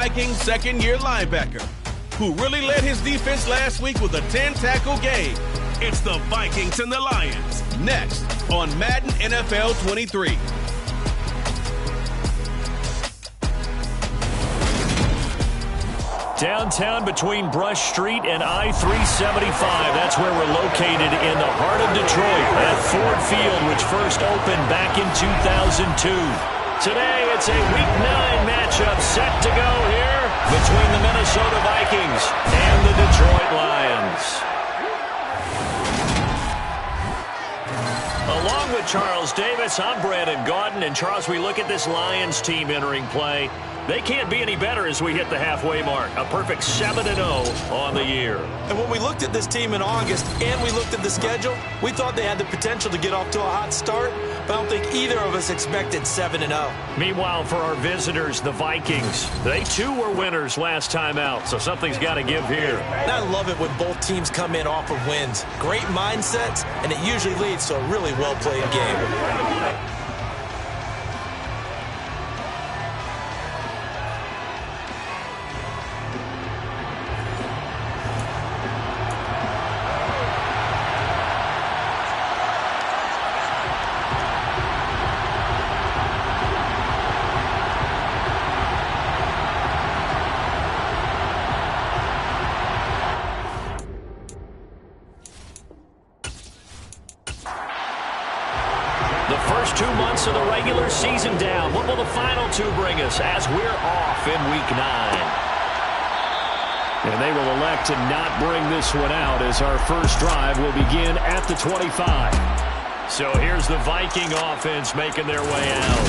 Vikings second-year linebacker, who really led his defense last week with a 10-tackle game. It's the Vikings and the Lions, next on Madden NFL 23. Downtown between Brush Street and I-375. That's where we're located in the heart of Detroit at Ford Field, which first opened back in 2002. Today, it's a Week 9 matchup set to go here between the Minnesota Vikings and the Detroit Lions. Along with Charles Davis, I'm Brandon Gaudin. And Charles, we look at this Lions team entering play. They can't be any better as we hit the halfway mark. A perfect 7-0 on the year. And when we looked at this team in August and we looked at the schedule, we thought they had the potential to get off to a hot start, but I don't think either of us expected 7-0. Meanwhile, for our visitors, the Vikings, they too were winners last time out, so something's got to give here. And I love it when both teams come in off of wins. Great mindsets, and it usually leads to a really well-played game. Of the regular season down. What will the final two bring us as we're off in Week 9? And they will elect to not bring this one out as our first drive will begin at the 25. So here's the Viking offense making their way out.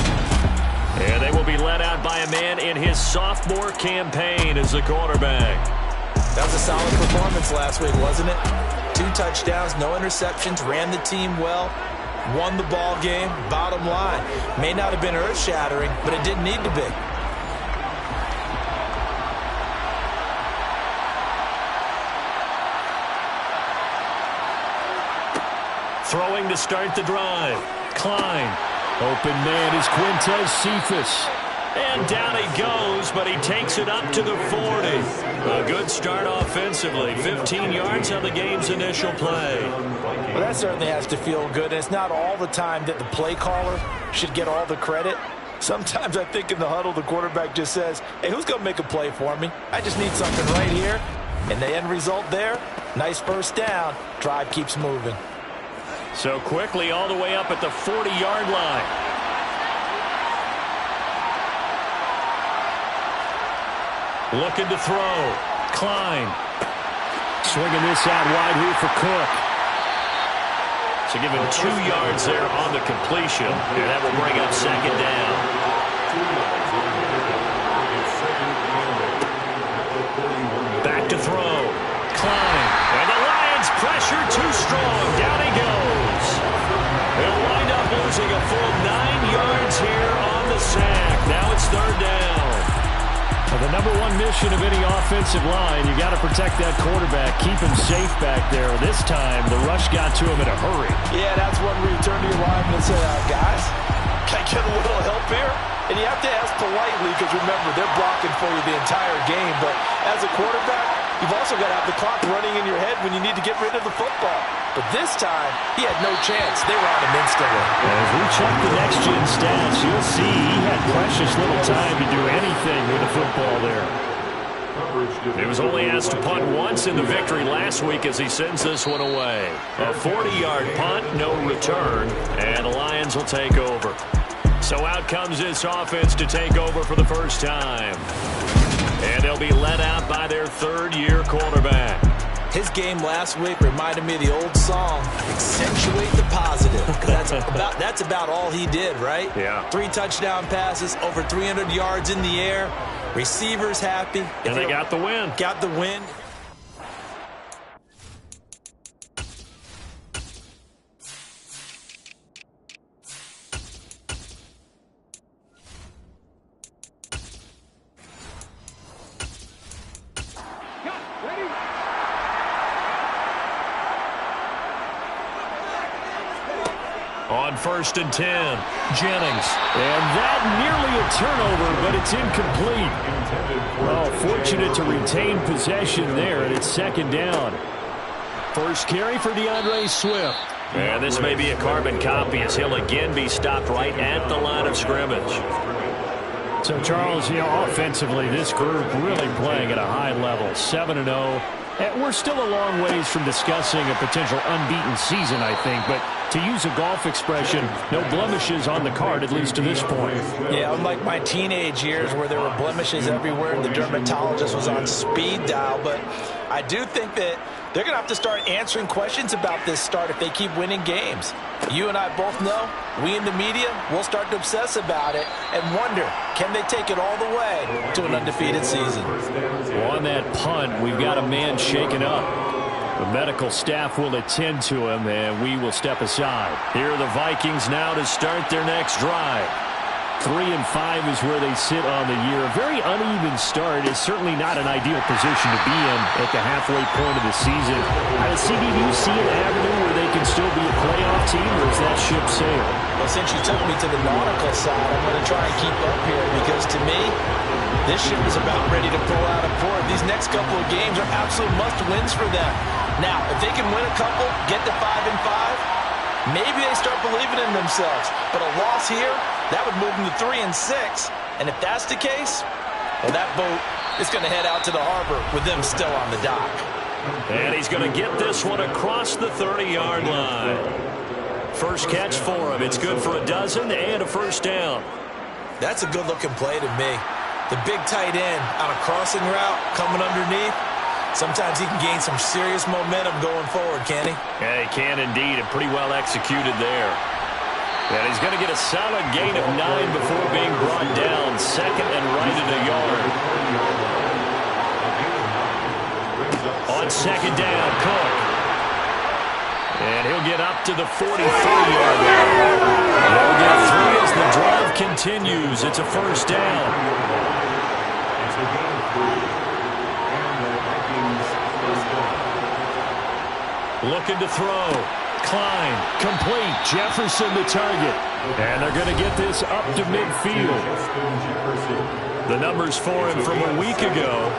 And they will be led out by a man in his sophomore campaign as the quarterback. That was a solid performance last week, wasn't it? 2 touchdowns, no interceptions, ran the team well. Won the ball game. Bottom line, may not have been earth-shattering, but it didn't need to be. Throwing to start the drive. Klein. Open man is Quintez Cephus. And down he goes, but he takes it up to the 40. A good start offensively. 15 yards on the game's initial play. Well, that certainly has to feel good. And it's not all the time that the play caller should get all the credit. Sometimes I think in the huddle, the quarterback just says, hey, who's going to make a play for me? I just need something right here. And the end result there, nice first down. Drive keeps moving. So quickly all the way up at the 40-yard line. Looking to throw. Klein. Swinging this out wide here for Cook. So give him 2 yards there on the completion. And that will bring up second down. Back to throw. Klein. And the Lions pressure too strong. Down he goes. He'll wind up losing a full 9 yards here on the sack. Now it's third down. The number one mission of any offensive line, you got to protect that quarterback, keep him safe back there. This time, the rush got to him in a hurry. Yeah, that's when we turn to your lineman and say, guys, can I get a little help here? And you have to ask politely because, remember, they're blocking for you the entire game. But as a quarterback, you've also got to have the clock running in your head when you need to get rid of the football. But this time, he had no chance. They were on him instantly. As we check the next-gen stats, you'll see he had precious little time to do anything with the football there. He was only asked to punt once in the victory last week as he sends this one away. A 40-yard punt, no return, and the Lions will take over. So out comes this offense to take over for the first time. And they'll be led out by their third-year quarterback. His game last week reminded me of the old song, accentuate the positive. That's about all he did, right? Yeah. 3 touchdown passes, over 300 yards in the air. Receivers happy. And they got the win. Got the win. on 1st and 10. Jennings. And that nearly a turnover, but it's incomplete. Oh, fortunate to retain possession there, and it's 2nd down. First carry for DeAndre Swift. And this may be a carbon copy as he'll again be stopped right at the line of scrimmage. So, Charles, offensively, this group really playing at a high level, 7-0. And we're still a long ways from discussing a potential unbeaten season, I think. But to use a golf expression, no blemishes on the card, at least to this point. Yeah, unlike my teenage years where there were blemishes everywhere and the dermatologist was on speed dial. But I do think that they're going to have to start answering questions about this start if they keep winning games. You and I both know, we in the media, will start to obsess about it and wonder, can they take it all the way to an undefeated season? Well, on that punt, we've got a man shaken up. The medical staff will attend to him, and we will step aside. Here are the Vikings now to start their next drive. 3-5 is where they sit on the year. A very uneven start is certainly not an ideal position to be in at the halfway point of the season. CD, do you see an avenue where they can still be a playoff team, or is that ship sailed? Well, since you took me to the nautical side, I'm going to try and keep up here because to me, this ship is about ready to pull out of port. These next couple of games are absolute must-wins for them. Now, if they can win a couple, get to 5-5, maybe they start believing in themselves. But a loss here, that would move them to 3-6. And if that's the case, well, that boat is going to head out to the harbor with them still on the dock. And he's going to get this one across the 30-yard line. First catch for him. It's good for a dozen and a first down. That's a good-looking play to me. The big tight end on a crossing route coming underneath. Sometimes he can gain some serious momentum going forward, can he? Yeah, he can indeed, and pretty well executed there. And he's going to get a solid gain of 9 before being brought down. 2nd and right at a yard. On 2nd down, Cook. And he'll get up to the 43-yard line. They'll get 3 as the drive continues. It's a first down. Looking to throw. Klein, complete. Jefferson the target. And they're going to get this up to midfield. The numbers for him from a week ago.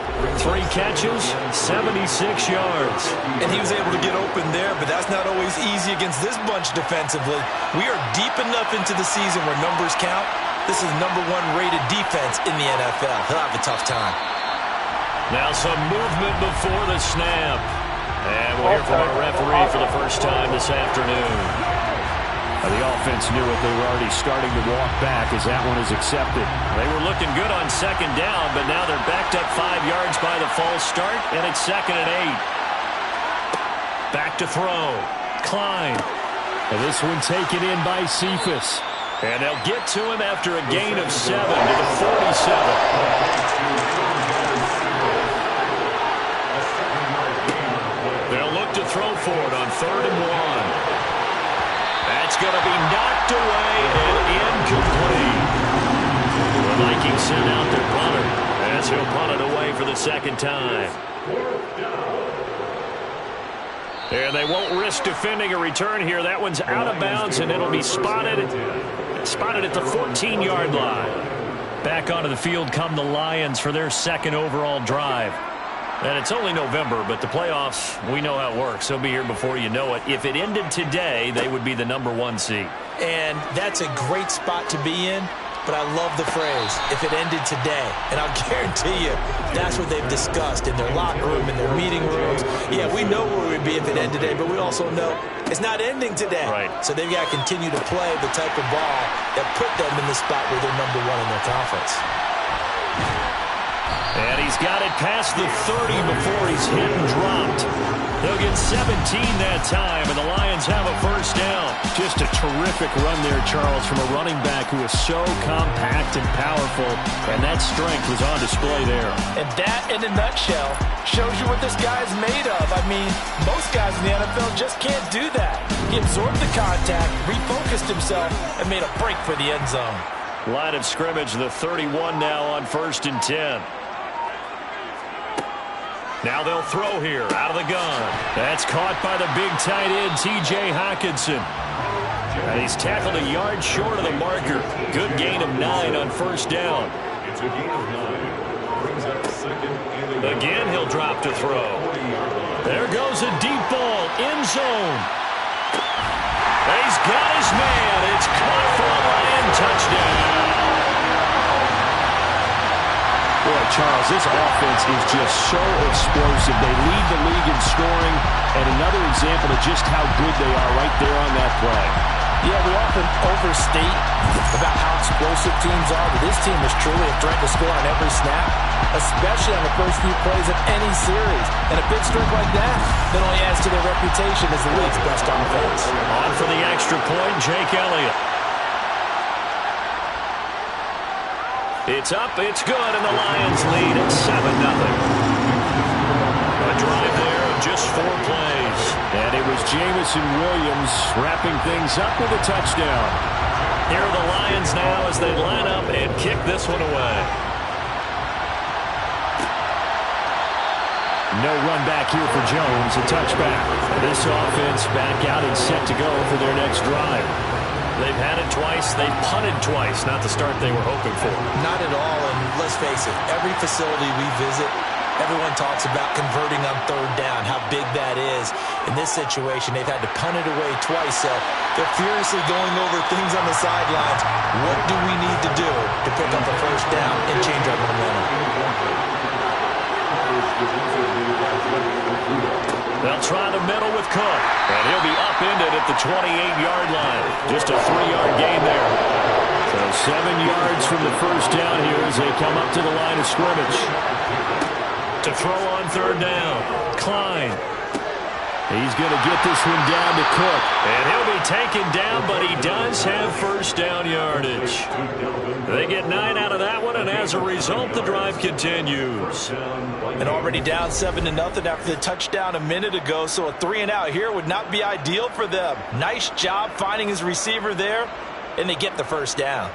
3 catches, 76 yards. And he was able to get open there, but that's not always easy against this bunch defensively. We are deep enough into the season where numbers count. This is #1 rated defense in the NFL. He'll have a tough time. Now some movement before the snap. And we'll hear from our referee for the first time this afternoon. The offense knew it. They were already starting to walk back as that one is accepted. They were looking good on 2nd down, but now they're backed up 5 yards by the false start, and it's 2nd and 8. Back to throw. Klein. And this one taken in by Cephas. And they'll get to him after a gain of 7 to the 47. To throw for it on 3rd and 1. That's going to be knocked away and incomplete. The Vikings send out their punter as he'll punt it away for the 2nd time. And they won't risk defending a return here. That one's out of bounds, and it'll be spotted at the 14-yard line. Back onto the field come the Lions for their 2nd overall drive. And it's only November, but the playoffs, we know how it works. They'll be here before you know it. If it ended today, they would be the #1 seed. And that's a great spot to be in, but I love the phrase, if it ended today. And I'll guarantee you, that's what they've discussed in their locker room, in their meeting rooms. Yeah, we know where we'd be if it ended today, but we also know it's not ending today. Right. So they've got to continue to play the type of ball that put them in the spot where they're #1 in their conference. And he's got it past the 30 before he's hit and dropped. They'll get 17 that time, and the Lions have a first down. Just a terrific run there, Charles, from a running back who is so compact and powerful, and that strength was on display there. And that, in a nutshell, shows you what this guy is made of. I mean, most guys in the NFL just can't do that. He absorbed the contact, refocused himself, and made a break for the end zone. Line of scrimmage, the 31 now on 1st and 10. Now they'll throw here, out of the gun. That's caught by the big tight end, T.J. Hockenson. And he's tackled a yard short of the marker. Good gain of 9 on first down. It's a gain of 9. Brings up second and again, he'll drop to throw. There goes a deep ball, end zone. He's got his man. It's caught for a Lion touchdown. Boy, Charles, this offense is just so explosive. They lead the league in scoring, and another example of just how good they are right there on that play. Yeah, we often overstate about how explosive teams are, but this team is truly a threat to score on every snap, especially on the first few plays of any series. And a big streak like that only adds to their reputation as the league's best offense. On for the extra point, Jake Elliott. It's up, it's good, and the Lions lead at 7-0. A drive there of just 4 plays. And it was Jameson Williams wrapping things up with a touchdown. Here are the Lions now as they line up and kick this one away. No run back here for Jones, a touchback. This offense back out and set to go for their next drive. They've had it twice. They've punted twice. Not the start they were hoping for. Not at all, and let's face it, every facility we visit, everyone talks about converting on third down, how big that is. In this situation, they've had to punt it away twice, so they're furiously going over things on the sidelines. What do we need to do to pick up a first down and change our momentum? They'll try the middle with Cook, and he'll be upended at the 28-yard line. Just a 3-yard gain there. So 7 yards from the first down here as they come up to the line of scrimmage. To throw on third down, Klein. He's going to get this one down to Cook. And he'll be taken down, but he does have first down yardage. They get 9 out of that one, and as a result, the drive continues. And already down 7-0 after the touchdown a minute ago, so a 3-and-out here would not be ideal for them. Nice job finding his receiver there, and they get the first down.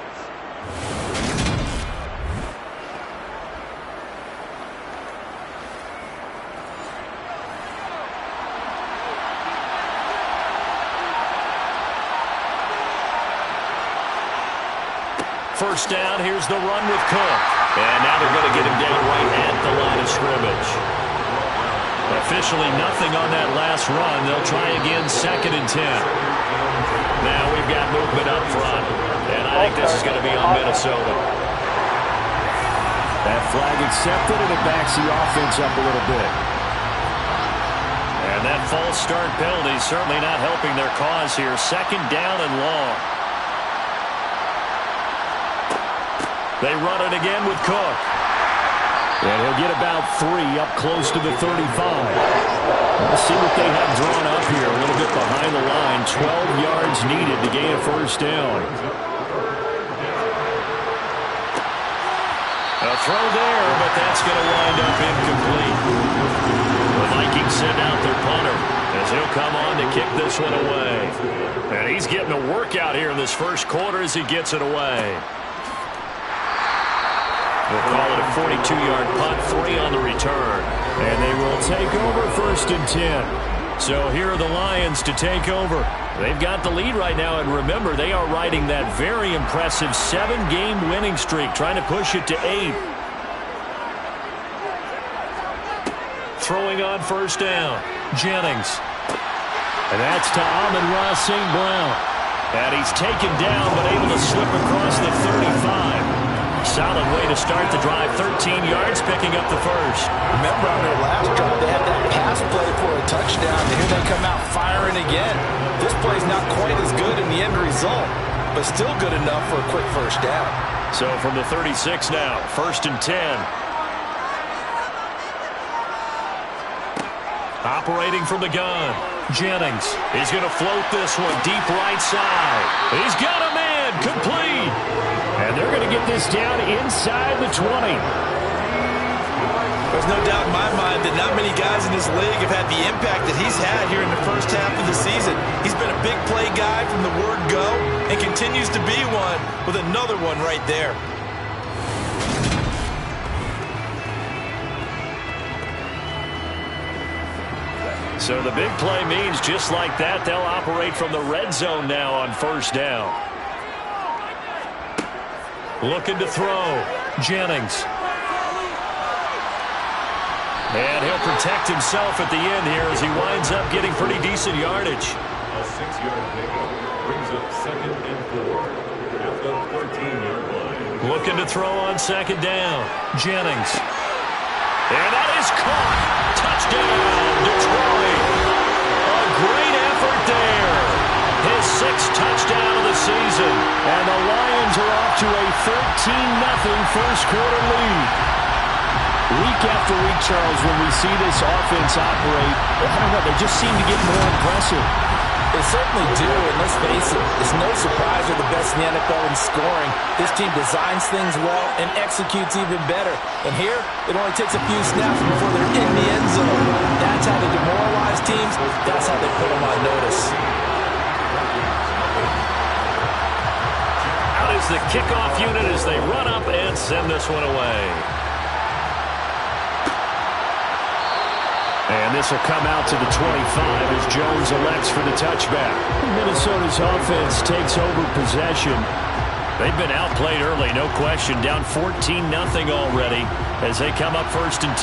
First down, here's the run with Cook. And now they're going to get him down right at the line of scrimmage. Officially nothing on that last run. They'll try again, 2nd and 10. Now we've got movement up front. And I think this is going to be on Minnesota. That flag accepted, and it backs the offense up a little bit. And that false start penalty certainly not helping their cause here. 2nd down and long. They run it again with Cook. And he'll get about 3 up close to the 35. Let's see what they have drawn up here. A little bit behind the line. 12 yards needed to gain a first down. A throw there, but that's going to wind up incomplete. The Vikings send out their punter as he'll come on to kick this one away. And he's getting a workout here in this first quarter as he gets it away. We'll call it a 42-yard punt, 3 on the return. And they will take over 1st and 10. So here are the Lions to take over. They've got the lead right now, and remember, they are riding that very impressive 7-game winning streak, trying to push it to 8. Throwing on first down, Jennings. And that's to Amon-Ra St. Brown. And he's taken down, but able to slip across the 35. Solid way to start the drive. 13 yards, picking up the first. Remember on their last drive, they had that pass play for a touchdown. And here they come out firing again. This play's not quite as good in the end result, but still good enough for a quick first down. So from the 36 now, 1st and 10. Operating from the gun, Jennings. He's going to float this one deep right side. He's got a man, complete. And they're going to get this down inside the 20. There's no doubt in my mind that not many guys in this league have had the impact that he's had here in the first half of the season. He's been a big play guy from the word go and continues to be one with another one right there. So the big play means just like that, they'll operate from the red zone now on first down. Looking to throw. Jennings. And he'll protect himself at the end here as he winds up getting pretty decent yardage. A 6-yard pickup brings up 2nd and 4 at the 13-yard line. Looking to throw on second down. Jennings. And that is caught. Touchdown, Detroit. A great effort there. His 6th touchdown of the season. And the Lions are off to a 13-0 first quarter lead. Week after week, Charles, when we see this offense operate, I don't know, they just seem to get more impressive. They certainly do, and let's face it, it's no surprise they're the best in the NFL in scoring. This team designs things well and executes even better. And here, it only takes a few snaps before they're in the end zone. That's how they demoralize teams. That's how they put them on notice. Out is the kickoff unit as they run up and send this one away. And this will come out to the 25 as Jones elects for the touchback. Minnesota's offense takes over possession. They've been outplayed early, no question. Down 14-0 already as they come up 1st and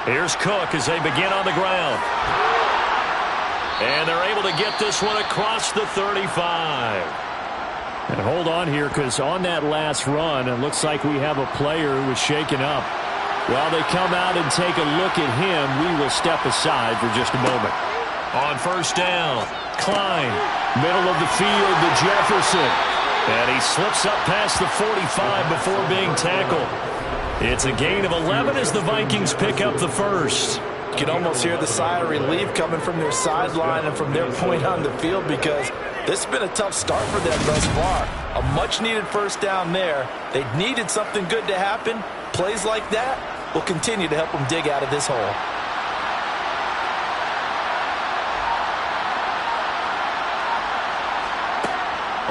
10. Here's Cook as they begin on the ground. And they're able to get this one across the 35. And hold on here, because on that last run, it looks like we have a player who was shaken up. While they come out and take a look at him, we will step aside for just a moment. On first down, Klein, middle of the field to Jefferson. And he slips up past the 45 before being tackled. It's a gain of 11 as the Vikings pick up the first. You can almost hear the sigh of relief coming from their sideline and from their point on the field, because this has been a tough start for them thus far. A much-needed first down there. They needed something good to happen. Plays like that will continue to help them dig out of this hole.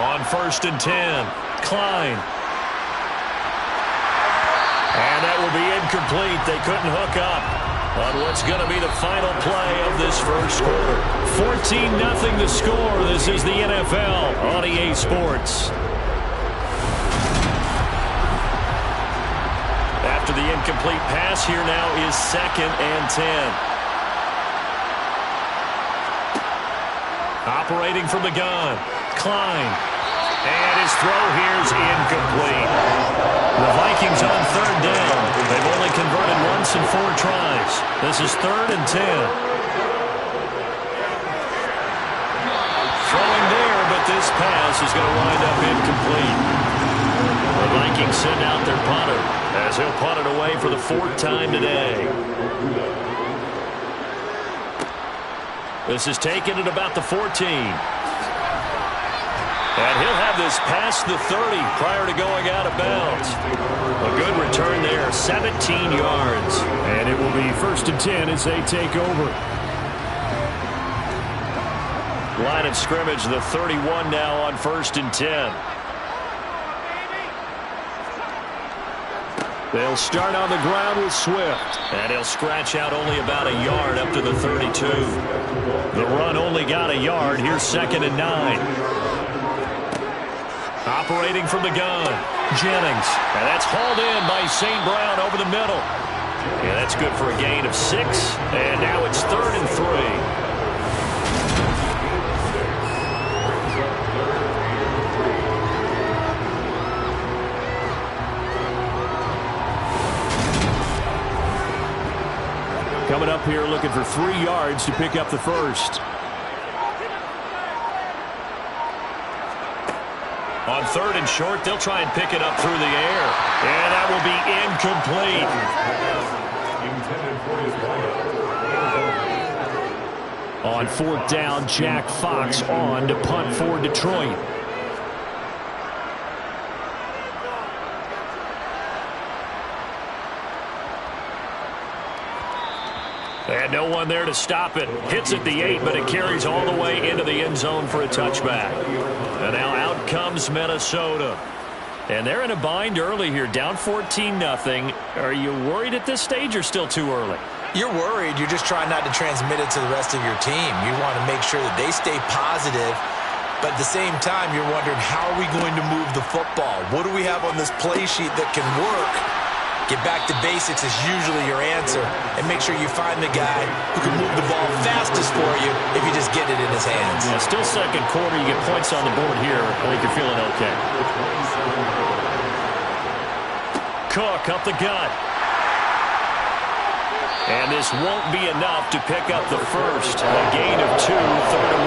On 1st and 10, Klein. And that will be incomplete. They couldn't hook up on what's going to be the final play of this first quarter. 14-0 the score. This is the NFL on EA Sports. After the incomplete pass, here now is 2nd and 10. Operating from the gun, Klein. And his throw here is incomplete. The Vikings on 3rd down. They've only converted once in 4 tries. This is 3rd and 10. Throwing there, but this pass is going to wind up incomplete. The Vikings send out their punter as he'll punt it away for the 4th time today. This is taken at about the 14. And he'll have this past the 30 prior to going out of bounds. A good return there, 17 yards. And it will be 1st and 10 as they take over. Line of scrimmage, the 31 now on 1st and 10. They'll start on the ground with Swift. And he'll scratch out only about a yard up to the 32. The run only got a yard. Here's 2nd and 9. Operating from the gun, Jennings. And that's hauled in by St. Brown over the middle. Yeah, that's good for a gain of 6. And now it's 3rd and 3. Coming up here looking for 3 yards to pick up the first. On 3rd and short, they'll try and pick it up through the air. And that will be incomplete. On 4th down, Jack Fox on to punt for Detroit. And no one there to stop it. Hits at the 8, but it carries all the way into the end zone for a touchback. And now out comes Minnesota. And they're in a bind early here, down 14-0. Are you worried at this stage or still too early? You're worried. You're just trying not to transmit it to the rest of your team. You want to make sure that they stay positive, but at the same time, you're wondering, how are we going to move the football? What do we have on this play sheet that can work? Get back to basics is usually your answer, and make sure you find the guy who can move the ball fastest for you if you just get it in his hands. Yeah, still second quarter. You get points on the board here. I think you're feeling okay. Cook up the gut. And this won't be enough to pick up the first. A gain of 2, 3rd and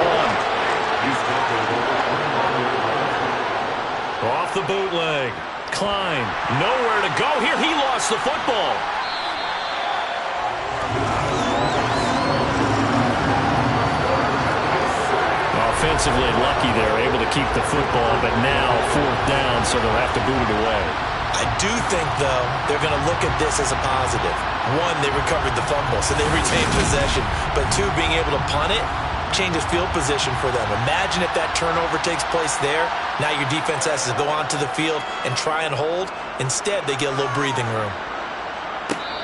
1. Off the bootleg. Klein, nowhere to go here. He lost the football. Offensively lucky they're able to keep the football, but now 4th down, so they'll have to boot it away. I do think, though, they're going to look at this as a positive. 1, they recovered the fumble, so they retained possession. But 2, being able to punt it changes field position for them. Imagine if that turnover takes place there. Now your defense has to go onto the field and try and hold. Instead, they get a little breathing room.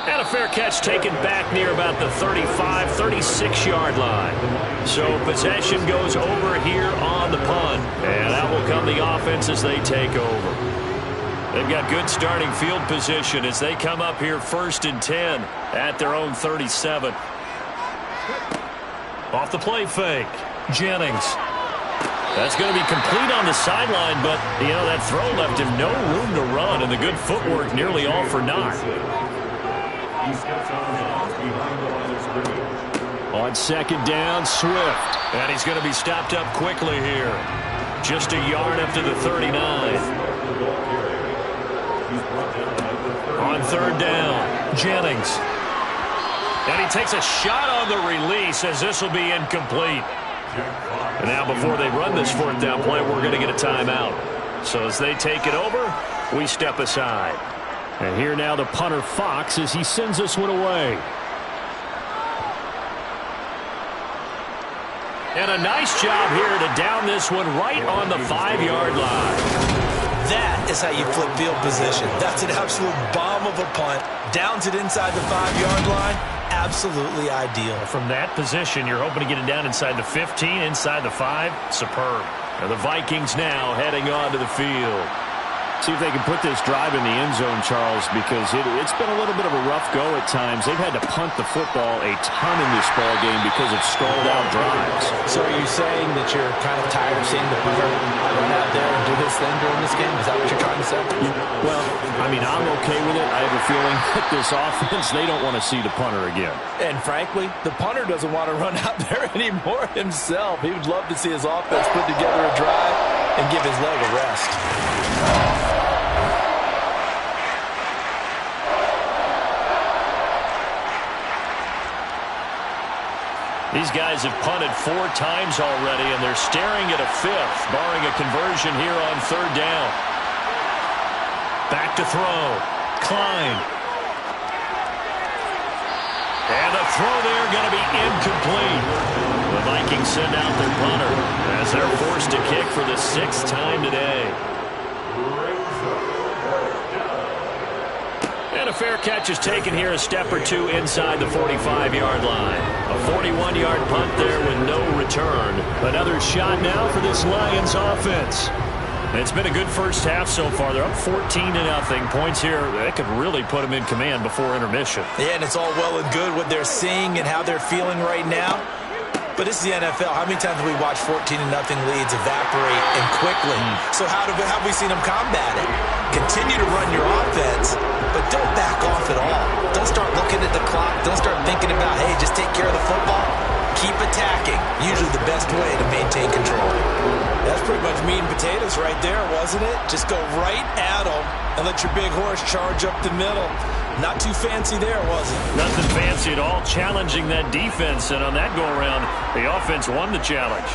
And a fair catch taken back near about the 35, 36-yard line. So possession goes over here on the punt. And out will come the offense as they take over. They've got good starting field position as they come up here 1st and 10 at their own 37. Off the play fake. Jennings. That's going to be complete on the sideline, but, you know, that throw left him no room to run, and the good footwork nearly all for naught. On 2nd down, Swift. And he's going to be stopped up quickly here. Just a yard up to the 39. On 3rd down, Jennings. And he takes a shot on the release as this will be incomplete. And now before they run this 4th down play, we're going to get a timeout. So as they take it over, we step aside. And here now the punter Fox as he sends this one away. And a nice job here to down this one right on the 5-yard line. That is how you flip field position. That's an absolute bomb of a punt. Downs it inside the 5-yard line. Absolutely ideal. From that position, you're hoping to get it down inside the 15, inside the 5. Superb. And the Vikings now heading on to the field. See if they can put this drive in the end zone, Charles, because it's been a little bit of a rough go at times. They've had to punt the football a ton in this ball game because of stalled-out drives. So are you saying that you're kind of tired of seeing the punter run out there and do his thing during this game? Is that what you're trying to say? Well, I mean, I'm okay with it. I have a feeling that this offense, they don't want to see the punter again. And frankly, the punter doesn't want to run out there anymore himself. He would love to see his offense put together a drive and give his leg a rest. These guys have punted 4 times already, and they're staring at a 5th, barring a conversion here on 3rd down. Back to throw. Klein. And the throw there going to be incomplete. The Vikings send out their punter as they're forced to kick for the 6th time today. And a fair catch is taken here a step or 2 inside the 45-yard line. A 41-yard punt there with no return. Another shot now for this Lions offense. It's been a good first half so far. They're up 14-0. Points here, that could really put them in command before intermission. Yeah, and it's all well and good what they're seeing and how they're feeling right now. But this is the NFL. How many times have we watched 14-0 leads evaporate and quickly? So how have we seen them combat it? Continue to run your offense, but don't back off at all. Don't start looking at the clock. Don't start thinking about, hey, just take care of the football. Keep attacking. Usually the best way to maintain control. That's pretty much meat and potatoes right there, wasn't it? Just go right at them and let your big horse charge up the middle. Not too fancy there, was it? Nothing fancy at all. Challenging that defense, and on that go-around, the offense won the challenge.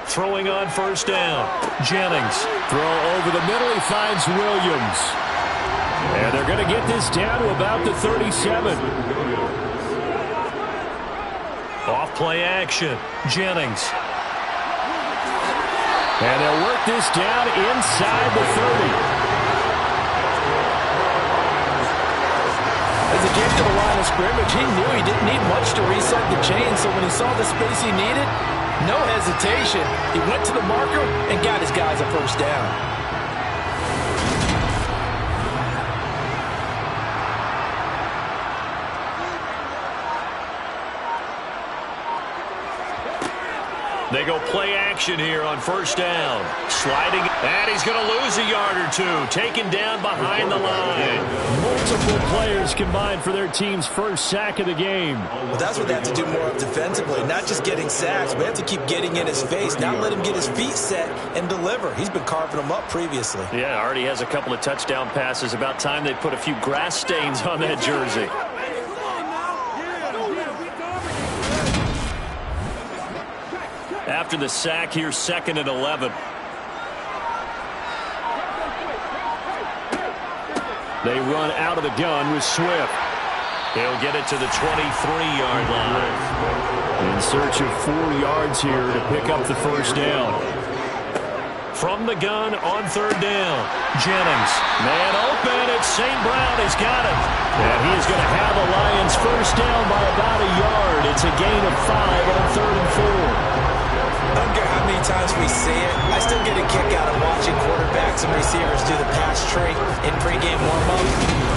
Throwing on 1st down. Jennings. Throw over the middle. He finds Williams. And they're going to get this down to about the 37. Off play action. Jennings. And they'll work this down inside the 30. As he came to the line of scrimmage, he knew he didn't need much to reset the chain, so when he saw the space he needed, no hesitation. He went to the marker and got his guys a first down. They go play action here on first down. Sliding, and he's going to lose a yard or two. Taken down behind the line. Multiple players combined for their team's first sack of the game. Well, that's what they have to do more of defensively. Not just getting sacks, but they have to keep getting in his face. Not let him get his feet set and deliver. He's been carving them up previously. Yeah, already has a couple of touchdown passes. About time they put a few grass stains on that jersey. After the sack here, 2nd and 11. They run out of the gun with Swift. He'll get it to the 23-yard line. In search of 4 yards here to pick up the first down. From the gun on 3rd down. Jennings. Man open. It's St. Brown. He's got it. And he's going to have the Lions first down by about a yard. It's a gain of 5 on 3rd and 4. I don't care how many times we see it. I still get a kick out of watching quarterbacks and receivers do the pass tree in pregame warm-up.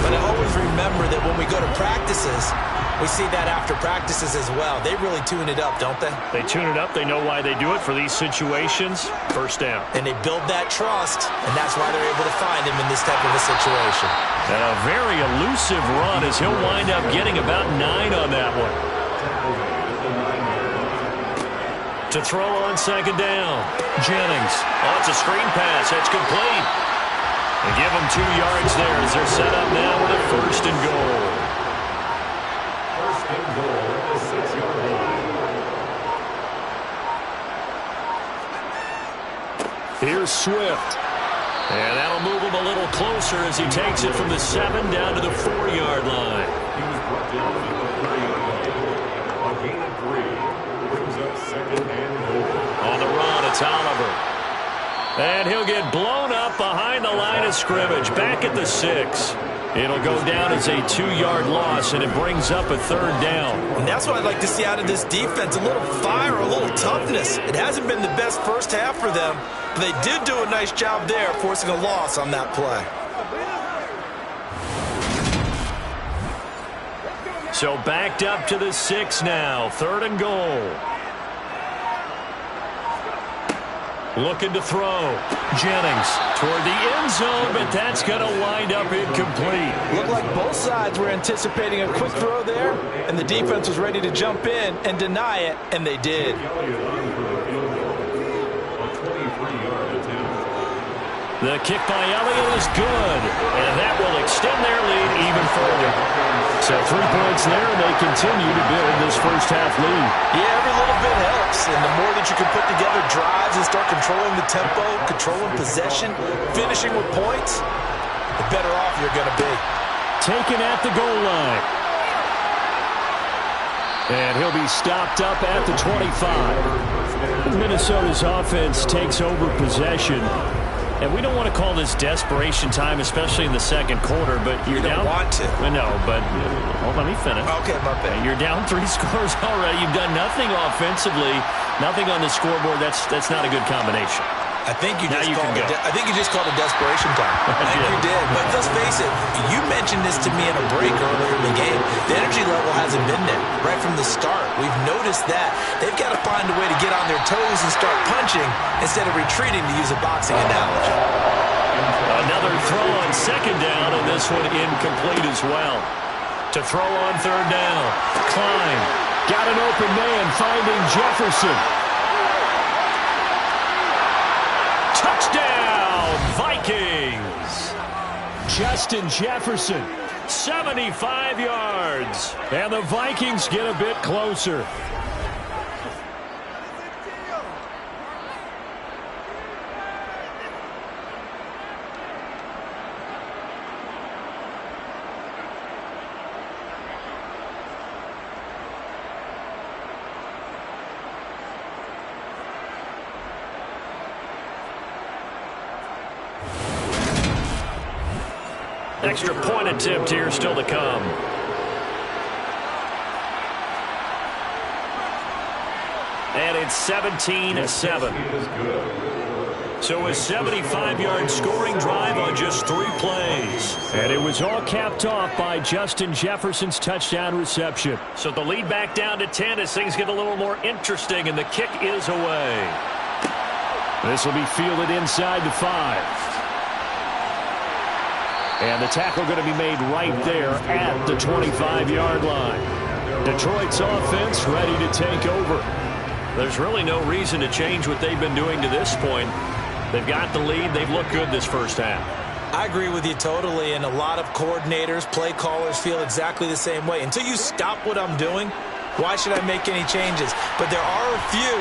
But I always remember that when we go to practices, we see that after practices as well. They really tune it up, don't they? They tune it up. They know why they do it for these situations. First down. And they build that trust, and that's why they're able to find him in this type of a situation. And a very elusive run as he'll wind up getting about 9 on that one. To throw on 2nd down. Jennings. Oh, it's a screen pass. That's complete. And give them 2 yards there as they're set up now with a 1st and goal. 1st and goal at the 6-yard line. Here's Swift. And that'll move him a little closer as he takes it from the 7 down to the 4-yard line. He was brought down at the 3-yard line. A gain of 3. Brings up 2nd and goal. On the run, it's Oliver. And he'll get blown up behind the line of scrimmage. Back at the 6. It'll go down as a 2-yard loss, and it brings up a 3rd down. And that's what I'd like to see out of this defense, a little fire, a little toughness. It hasn't been the best first half for them, but they did do a nice job there, forcing a loss on that play. So backed up to the 6 now, 3rd and goal. Looking to throw. Jennings toward the end zone, but that's going to wind up incomplete. Looked like both sides were anticipating a quick throw there, and the defense was ready to jump in and deny it, and they did. The kick by Elliott is good, and that will extend their lead even further. So 3 points there, and they continue to build this first half lead. Yeah, every little bit helps, and the more that you can put together drives and start controlling the tempo, controlling possession, finishing with points, the better off you're going to be. Taken at the goal line. And he'll be stopped up at the 25. Minnesota's offense takes over possession. And we don't want to call this desperation time, especially in the 2nd quarter, but you're down. You don't want to. No, but hold on, let me finish. Okay, my bad. You're down 3 scores already. You've done nothing offensively, nothing on the scoreboard. That's not a good combination. I think you just called it desperation time. I think you did. But let's face it, you mentioned this to me in a break earlier in the game. The energy level hasn't been there right from the start. We've noticed that. They've got to find a way to get on their toes and start punching instead of retreating, to use a boxing analogy. Another throw on 2nd down, and this one incomplete as well. To throw on 3rd down. Klein got an open man, finding Jefferson. Touchdown, Vikings! Justin Jefferson. 75 yards. And the Vikings get a bit closer. Extra point attempt here still to come. And it's 17-7. So a 75-yard scoring drive on just 3 plays. And it was all capped off by Justin Jefferson's touchdown reception. So the lead back down to 10 as things get a little more interesting, and the kick is away. This will be fielded inside the 5. And the tackle going to be made right there at the 25-yard line. Detroit's offense ready to take over. There's really no reason to change what they've been doing to this point. They've got the lead. They've looked good this first half. I agree with you totally, and a lot of coordinators, play callers feel exactly the same way. Until you stop what I'm doing, why should I make any changes? But there are a few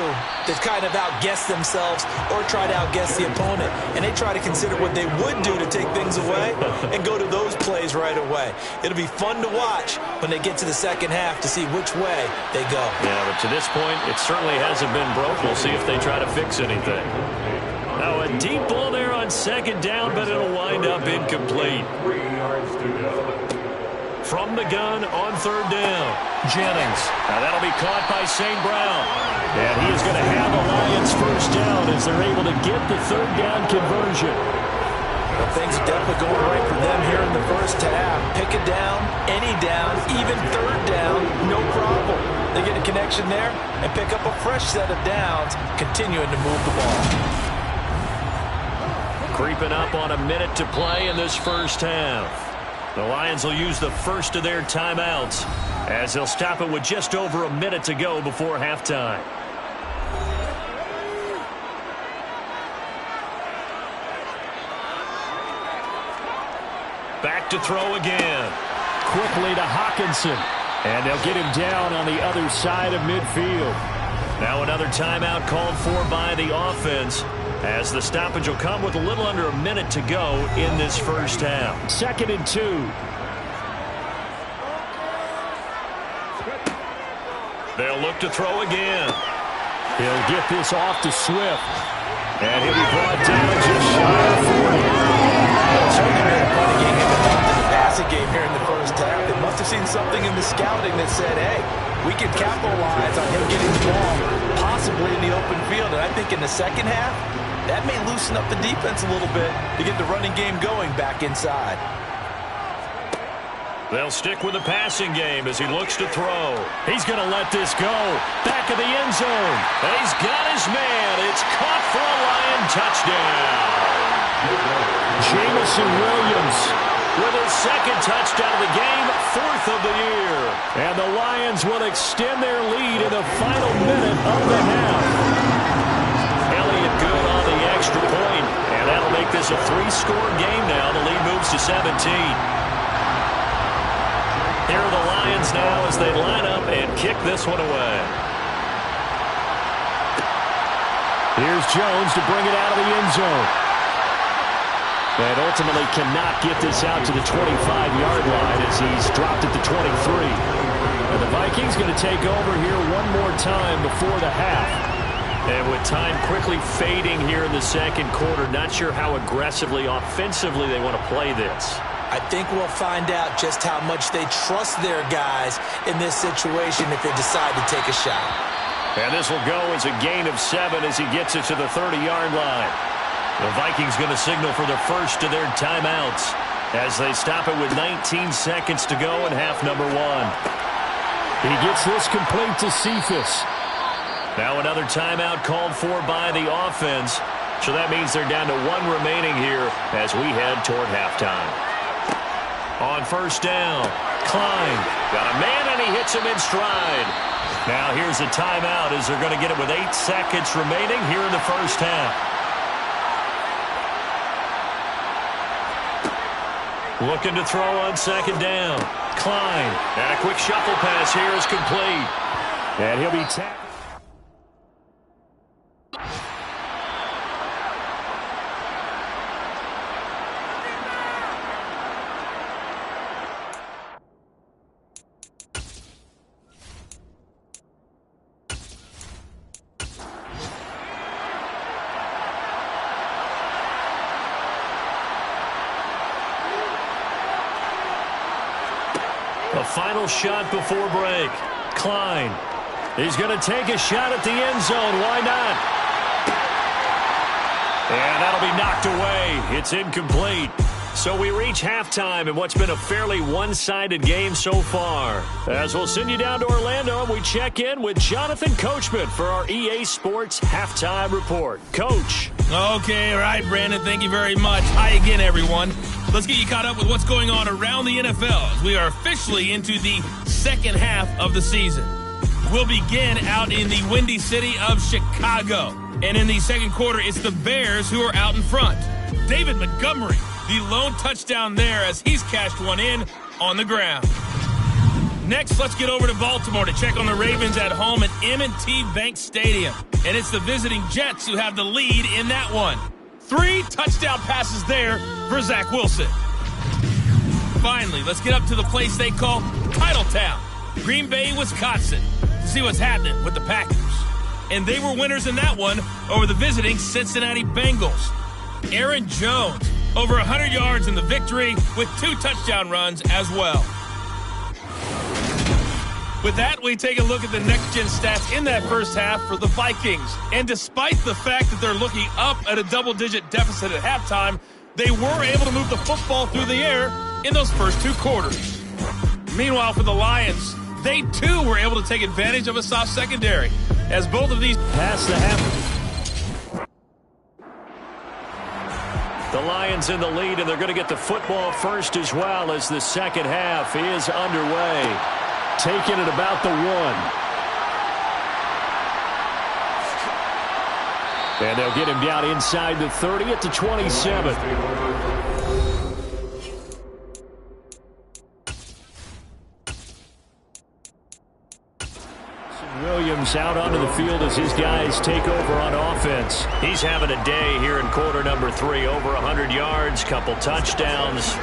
that kind of outguess themselves or try to outguess the opponent, and they try to consider what they would do to take things away and go to those plays right away. It'll be fun to watch when they get to the second half to see which way they go. Yeah, but to this point, it certainly hasn't been broke. We'll see if they try to fix anything. Now a deep ball there on second down, but it'll wind up incomplete. 3 yards to go. From the gun on third down, Jennings. Now that'll be caught by St. Brown. And he is going to have the Lions first down as they're able to get the third down conversion. Well, things are definitely going right for them here in the first half. Pick a down, any down, even third down, no problem. They get a connection there and pick up a fresh set of downs, continuing to move the ball. Creeping up on a minute to play in this first half. The Lions will use the first of their timeouts as they'll stop it with just over a minute to go before halftime. Back to throw again. Quickly to Hockenson. And they'll get him down on the other side of midfield. Now another timeout called for by the offense, as the stoppage will come with a little under a minute to go in this first half. 2nd and 2. They'll look to throw again. He'll get this off to Swift. And he'll be brought down just shy of 40. Certainly made a running game impact in the passing game here in the first half. They must have seen something in the scouting that said, hey, we can capitalize on him getting the ball, possibly in the open field. And I think in the second half, that may loosen up the defense a little bit to get the running game going back inside. They'll stick with the passing game as he looks to throw. He's going to let this go. Back of the end zone. And he's got his man. It's caught for a Lion touchdown. Jameson Williams with his second touchdown of the game, 4th of the year. And the Lions will extend their lead in the final minute of the half. Elliott good on the extra point, and that'll make this a 3-score game now. The lead moves to 17. Here are the Lions now as they line up and kick this one away. Here's Jones to bring it out of the end zone. And ultimately cannot get this out to the 25-yard line as he's dropped at the 23. And the Vikings going to take over here one more time before the half. And with time quickly fading here in the second quarter, not sure how aggressively, offensively they want to play this. I think we'll find out just how much they trust their guys in this situation if they decide to take a shot. And this will go as a gain of 7 as he gets it to the 30-yard line. The Vikings going to signal for the first of their timeouts as they stop it with 19 seconds to go in half number 1. He gets this complete to Cephas. Now another timeout called for by the offense. So that means they're down to 1 remaining here as we head toward halftime. On first down, Klein got a man and he hits him in stride. Now here's a timeout as they're going to get it with 8 seconds remaining here in the first half. Looking to throw on second down. Klein. And a quick shuffle pass here is complete. And he'll be tackled. A final shot before break. Klein. He's going to take a shot at the end zone. Why not? And that'll be knocked away. It's incomplete. So we reach halftime in what's been a fairly one-sided game so far. As we'll send you down to Orlando, we check in with Jonathan Coachman for our EA Sports Halftime Report. Coach. Okay, all right, Brandon, thank you very much. Hi again, everyone. Let's get you caught up with what's going on around the NFL as we are officially into the second half of the season. We'll begin out in the windy city of Chicago. And in the second quarter, it's the Bears who are out in front. David Montgomery, the lone touchdown there as he's cashed one in on the ground. Next, let's get over to Baltimore to check on the Ravens at home at M&T Bank Stadium. And it's the visiting Jets who have the lead in that one. 3 touchdown passes there for Zach Wilson. Finally, let's get up to the place they call Titletown, Green Bay, Wisconsin, to see what's happening with the Packers. And they were winners in that one over the visiting Cincinnati Bengals. Aaron Jones, over 100 yards in the victory with 2 touchdown runs as well. With that, we take a look at the next-gen stats in that first half for the Vikings. And despite the fact that they're looking up at a double-digit deficit at halftime, they were able to move the football through the air in those first 2 quarters. Meanwhile, for the Lions, they too were able to take advantage of a soft secondary, as both of these pass the half. The Lions in the lead, and they're going to get the football first as well as the second half is underway. Taking it about the 1. And they'll get him down inside the 30 at the 27. Williams out onto the field as his guys take over on offense. He's having a day here in quarter number 3. Over 100 yards, couple touchdowns.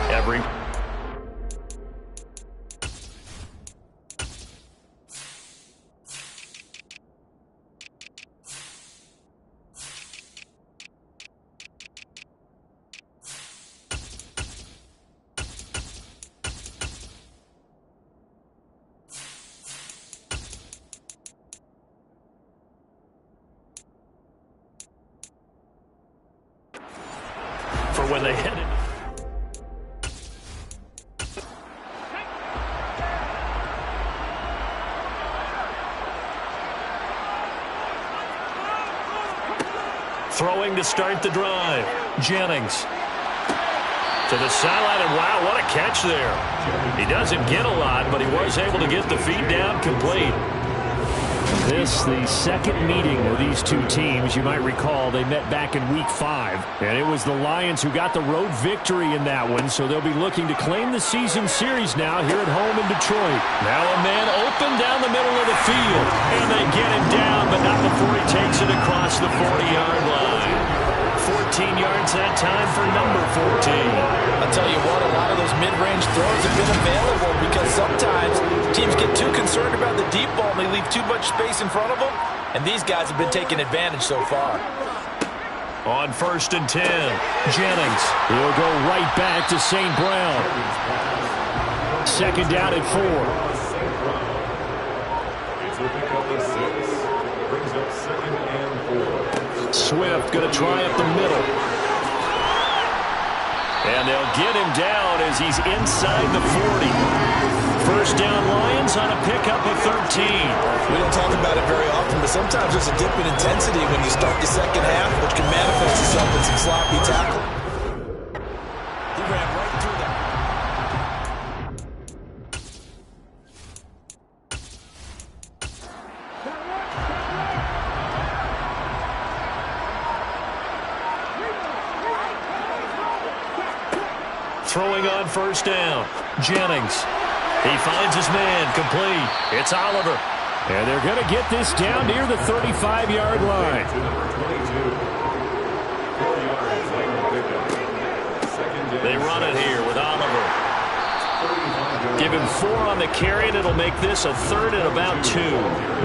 For when they headed. Throwing to start the drive. Jennings. To the sideline, and wow, what a catch there. He doesn't get a lot, but he was able to get the feed down complete. This, the second meeting of these 2 teams. You might recall they met back in Week 5, and it was the Lions who got the road victory in that one, so they'll be looking to claim the season series now here at home in Detroit. Now a man open down the middle of the field, and they get him down, but not before he takes it across the 40-yard line. 14 yards that time for number 14. I'll tell you what, a lot of those mid-range throws have been available because sometimes teams get too concerned about the deep ball and they leave too much space in front of them, and these guys have been taking advantage so far. On 1st and 10, Jennings. He'll go right back to St. Brown. Second down at 4. Brings up 2nd and 4. Swift going to try up the middle. And they'll get him down as he's inside the 40. First down Lions on a pickup of 13. We don't talk about it very often, but sometimes there's a dip in intensity when you start the second half, which can manifest itself in some sloppy tackle. He ran right through that. Throwing on first down. Jennings. He finds his man. Complete. It's Oliver. And they're going to get this down near the 35-yard line. They run it here with Oliver. Give him 4 on the carry, and it'll make this a 3rd and about 2.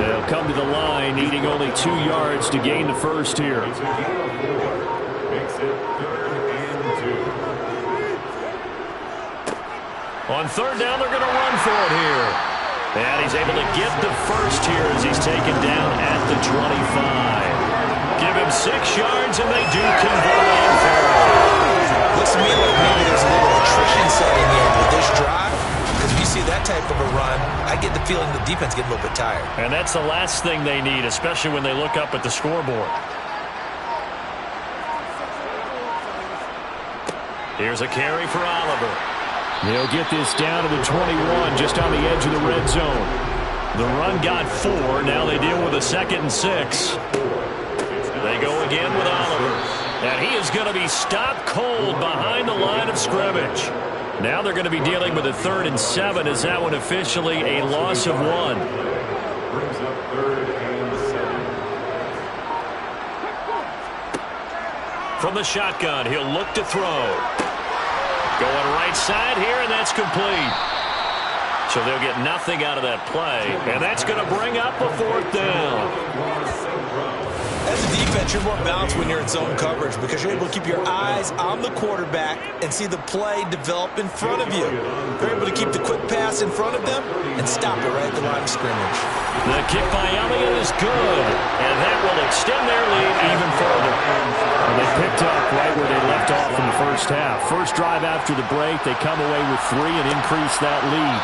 They'll come to the line, needing only 2 yards to gain the first here. Makes it 3rd and 2. On third down, they're going to run for it here. And he's able to get the first here as he's taken down at the 25. Give him 6 yards, and they do convert on third. Looks to me like maybe there's a little attrition setting in with this drive. Because if you see that type of a run, I get the feeling the defense getting a little bit tired. And that's the last thing they need, especially when they look up at the scoreboard. Here's a carry for Oliver. They'll get this down to the 21, just on the edge of the red zone. The run got 4. Now they deal with a 2nd and 6. They go again with Oliver. And he is going to be stopped cold behind the line of scrimmage. Now they're going to be dealing with a 3rd and 7. Is that one officially a loss of 1? Brings up 3rd and 7. From the shotgun, he'll look to throw. Going right side here, and that's complete. So they'll get nothing out of that play, and that's going to bring up a 4th down. As a defense, you're more balanced when you're in zone coverage because you're able to keep your eyes on the quarterback and see the play develop in front of you. You're able to keep the quick pass in front of them and stop it right at the line of scrimmage. The kick by Elliott is good, and that will extend their lead even further. And they picked up right where they left off in the first half. First drive after the break, they come away with 3 and increase that lead.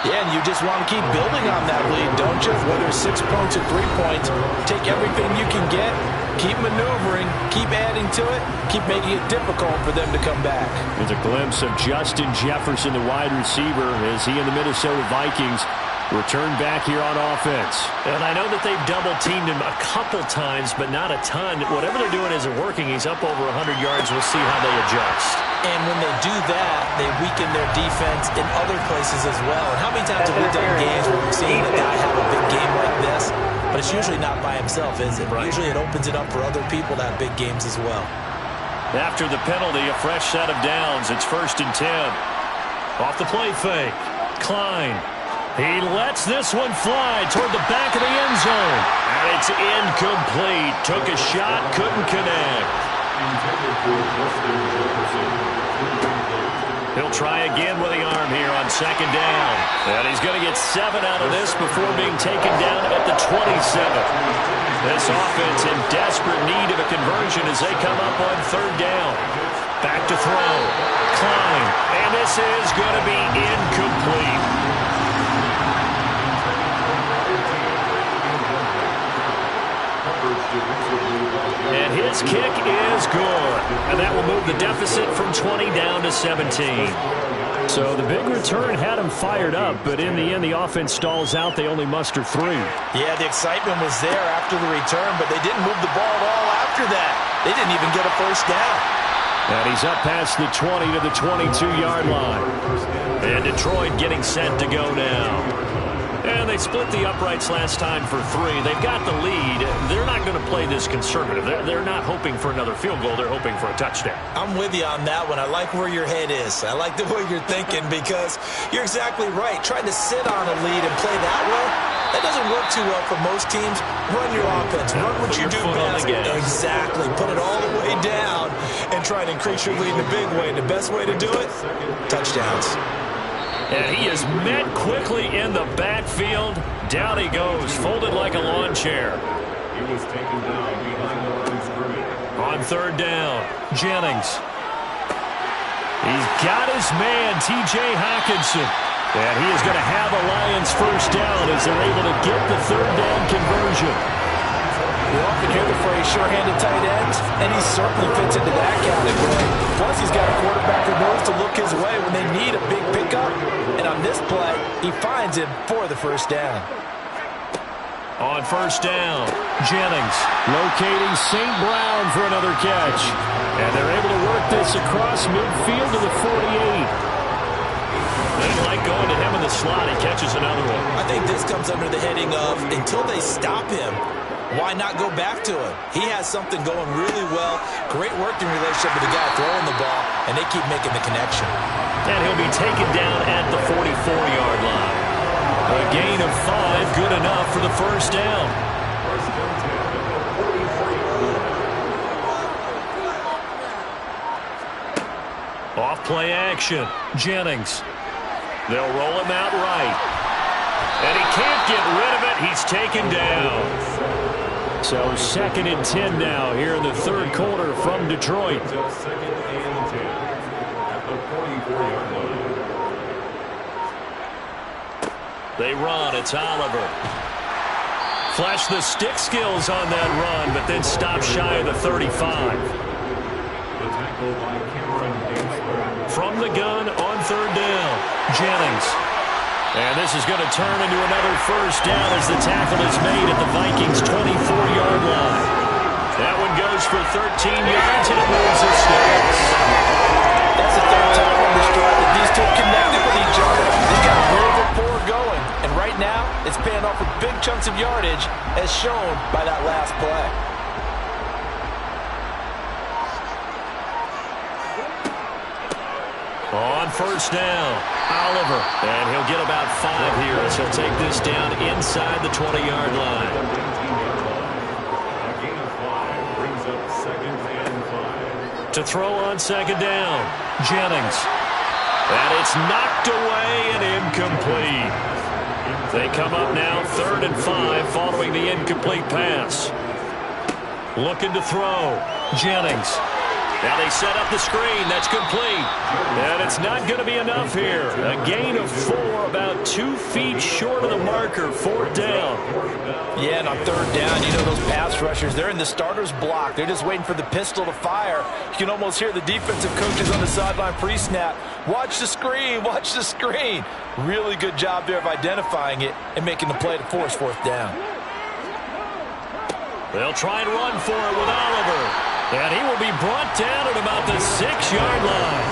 Yeah, and you just want to keep building on that lead, don't you? Whether it's 6 points or 3 points, take everything you can get, keep maneuvering, keep adding to it, keep making it difficult for them to come back. There's a glimpse of Justin Jefferson, the wide receiver, as he and the Minnesota Vikings return back here on offense. And I know that they've double-teamed him a couple times, but not a ton. Whatever they're doing isn't working. He's up over 100 yards. We'll see how they adjust. And when they do that, they weaken their defense in other places as well. And how many times have we done games where we've seen a guy have a big game like this? But it's usually not by himself, is it? Right. Usually it opens it up for other people to have big games as well. After the penalty, a fresh set of downs. It's 1st and 10. Off the play fake. Klein. He lets this one fly toward the back of the end zone. And it's incomplete. Took a shot, couldn't connect. He'll try again with the arm here on 2nd down. And he's going to get 7 out of this before being taken down at the 27. This offense in desperate need of a conversion as they come up on 3rd down. Back to throw. Klein. And this is going to be incomplete. And his kick is good. And that will move the deficit from 20 down to 17. So the big return had him fired up, but in the end, the offense stalls out. They only muster 3. Yeah, the excitement was there after the return, but they didn't move the ball at all after that. They didn't even get a 1st down. And he's up past the 20 to the 22-yard line. And Detroit getting set to go now. And they split the uprights last time for 3. They've got the lead. They're not going to play this conservative. They're not hoping for another field goal. They're hoping for a touchdown. I'm with you on that one. I like where your head is. I like the way you're thinking because you're exactly right. Trying to sit on a lead and play that way, that doesn't work too well for most teams. Run your offense. Run what you do best. Exactly. Put it all the way down and try to increase your lead in a big way. And the best way to do it, touchdowns. And he is met quickly in the backfield. Down he goes, folded like a lawn chair. He was taken down behind the line of scrimmage. On 3rd down, Jennings. He's got his man, T.J. Hockenson. And he is going to have a Lions 1st down as they're able to get the 3rd down conversion. We often hear the phrase sure-handed tight ends, and he certainly fits into that category. Plus, he's got a quarterback who knows to look his way when they need a big pickup. And on this play, he finds him for the 1st down. On 1st down, Jennings locating St. Brown for another catch. And they're able to work this across midfield to the 48. They like going to him in the slot. He catches another one. I think this comes under the heading of until they stop him, why not go back to him? He has something going really well. Great working relationship with the guy throwing the ball, and they keep making the connection. And he'll be taken down at the 44-yard line. A gain of 5, good enough for the 1st down. Off play action. Jennings. They'll roll him out right. And he can't get rid of it. He's taken down. So 2nd and 10 now here in the third quarter from Detroit. 2nd and 10 at the 44-yard line. They run. It's Oliver. Flash the stick skills on that run, but then stop shy of the 35. The tackle by Cameron Dantzler. From the gun on 3rd down, Jennings. And this is going to turn into another first down as the tackle is made at the Vikings' 24-yard line. That one goes for 13 yards, and it moves the sticks. That's the third time on this drive that these two connected with each other. They've got a real rapport going. And right now, it's paying off with big chunks of yardage, as shown by that last play. On first down, Oliver. And he'll get about 5 here as he'll take this down inside the 20-yard line. A gain of 5 brings up 2nd and 5. To throw on 2nd down, Jennings. And it's knocked away and incomplete. They come up now 3rd and 5 following the incomplete pass. Looking to throw, Jennings. Now they set up the screen. That's complete. And it's not going to be enough here. A gain of 4, about 2 feet short of the marker. 4th down. Yeah, and on 3rd down, you know those pass rushers, they're in the starter's block. They're just waiting for the pistol to fire. You can almost hear the defensive coaches on the sideline pre-snap. Watch the screen, watch the screen. Really good job there of identifying it and making the play to force 4th down. They'll try and run for it with Oliver. And he will be brought down at about the 6-yard line.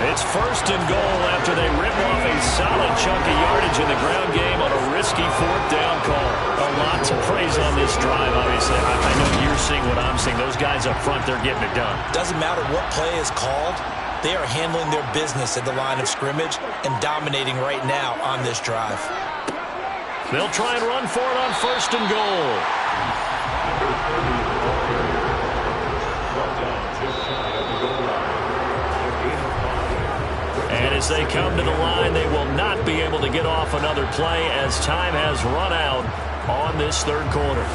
It's 1st and goal after they rip off a solid chunk of yardage in the ground game on a risky 4th down call. A lot to praise on this drive, obviously. I know you're seeing what I'm seeing. Those guys up front, they're getting it done. Doesn't matter what play is called. They are handling their business at the line of scrimmage and dominating right now on this drive. They'll try and run for it on 1st and goal. And as they come to the line, they will not be able to get off another play as time has run out on this 3rd quarter.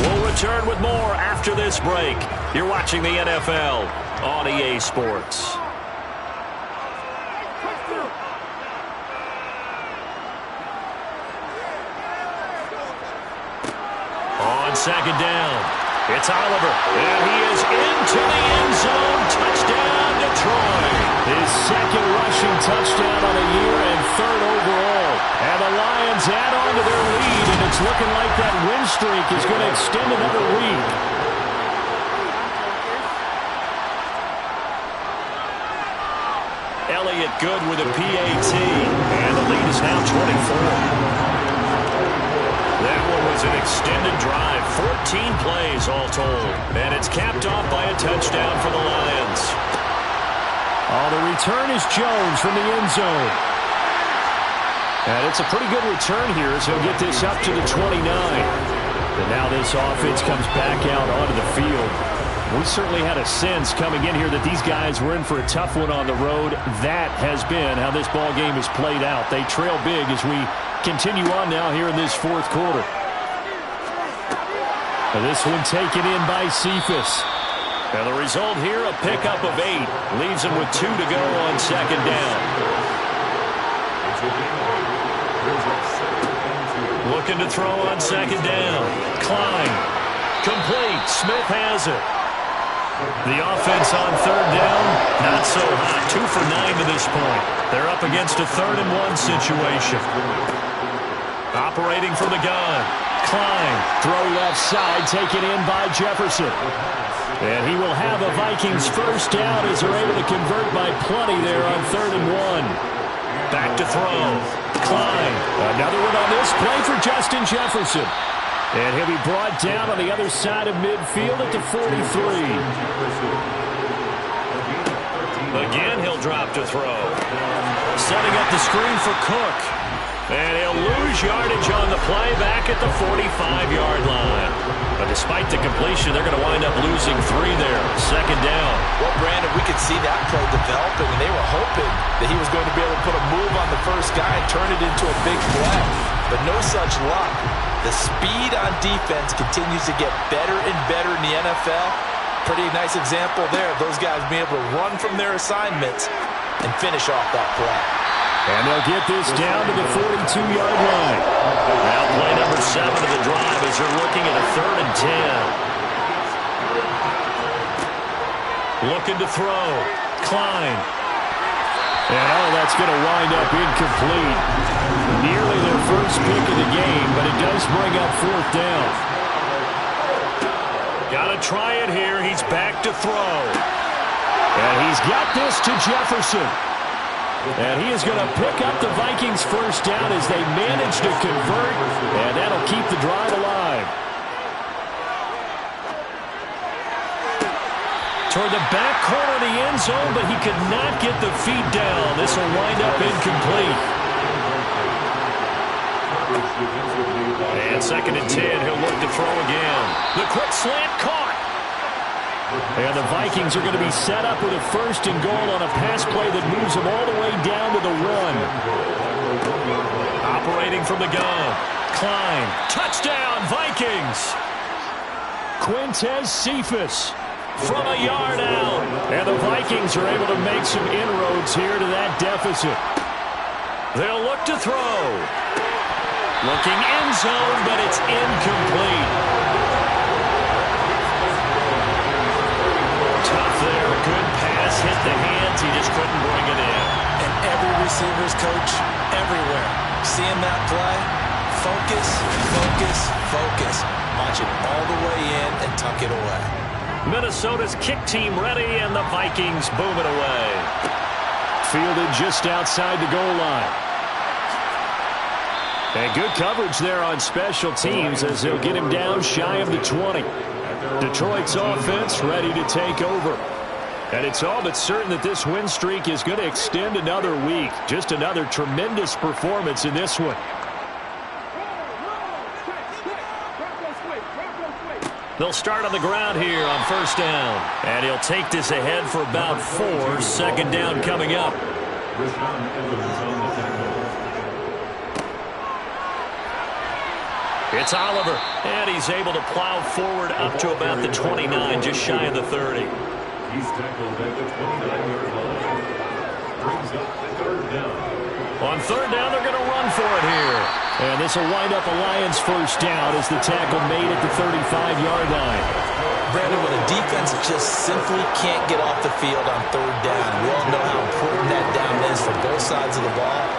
We'll return with more after this break. You're watching the NFL on EA Sports. On 2nd down, it's Oliver, and he is into the end zone. Touchdown, Detroit. His 2nd rushing touchdown on the year and 3rd overall. And the Lions add on to their lead, and it's looking like that win streak is going to extend another week. Elliott good with a PAT, and the lead is now 24. That one was an extended drive, 14 plays all told. And it's capped off by a touchdown for the Lions. Oh, the return is Jones from the end zone. And it's a pretty good return here as he'll get this up to the 29. And now this offense comes back out onto the field. We certainly had a sense coming in here that these guys were in for a tough one on the road. That has been how this ball game has played out. They trail big as we continue on now here in this 4th quarter. And this one taken in by Cephas. And the result here, a pickup of 8. Leaves him with 2 to go on 2nd down. Looking to throw on 2nd down. Klein. Complete. Smith has it. The offense on 3rd down, not so hot. 2 for 9 to this point. They're up against a 3rd and 1 situation. Operating from the gun. Klein. Throw left side, taken in by Jefferson. And he will have a Vikings first down as they're able to convert by plenty there on 3rd and 1. Back to throw. Klein. Another one on this play for Justin Jefferson. And he'll be brought down on the other side of midfield at the 43. Again, he'll drop to throw. Setting up the screen for Cook. And he'll lose yardage on the play back at the 45-yard line. But despite the completion, they're going to wind up losing 3 there. 2nd down. Well, Brandon, we could see that play developing, and they were hoping that he was going to be able to put a move on the first guy and turn it into a big play. But no such luck. The speed on defense continues to get better and better in the NFL. Pretty nice example there of those guys being able to run from their assignments and finish off that play. And they'll get this down to the 42-yard line. Now play number 7 of the drive as they're looking at a 3rd and 10. Looking to throw. Klein. And that's going to wind up incomplete. Nearly their first pick of the game, but it does bring up 4th down. Got to try it here. He's back to throw. And he's got this to Jefferson. And he is going to pick up the Vikings' first down as they manage to convert, and that'll keep the drive alive. Toward the back corner of the end zone, but he could not get the feet down. This will wind up incomplete. And 2nd and 10, he'll look to throw again. The quick slant caught. And the Vikings are going to be set up with a 1st and goal on a pass play that moves them all the way down to the 1. Operating from the gun. Klein. Touchdown, Vikings. Quintez Cephus from a yard out. And the Vikings are able to make some inroads here to that deficit. They'll look to throw. Looking end zone, but it's incomplete. Tough there. Good pass. Hit the hands. He just couldn't bring it in. And every receiver's coach everywhere. Seeing that play, focus, focus, focus. Watch it all the way in and tuck it away. Minnesota's kick team ready, and the Vikings boom it away. Fielded just outside the goal line. And good coverage there on special teams as they'll get him down shy of the 20. Detroit's offense ready to take over. And it's all but certain that this win streak is going to extend another week. Just another tremendous performance in this one. They'll start on the ground here on 1st down. And he'll take this ahead for about 4. 2nd down coming up. It's Oliver, and he's able to plow forward up to about the 29, just shy of the 30. He's tackled at the 29-yard line. Brings up 3rd down. On 3rd down, they're going to run for it here. And this will wind up a Lions first down as the tackle made at the 35-yard line. Brandon, when a defense just simply can't get off the field on 3rd down, we all know how important that down is for both sides of the ball.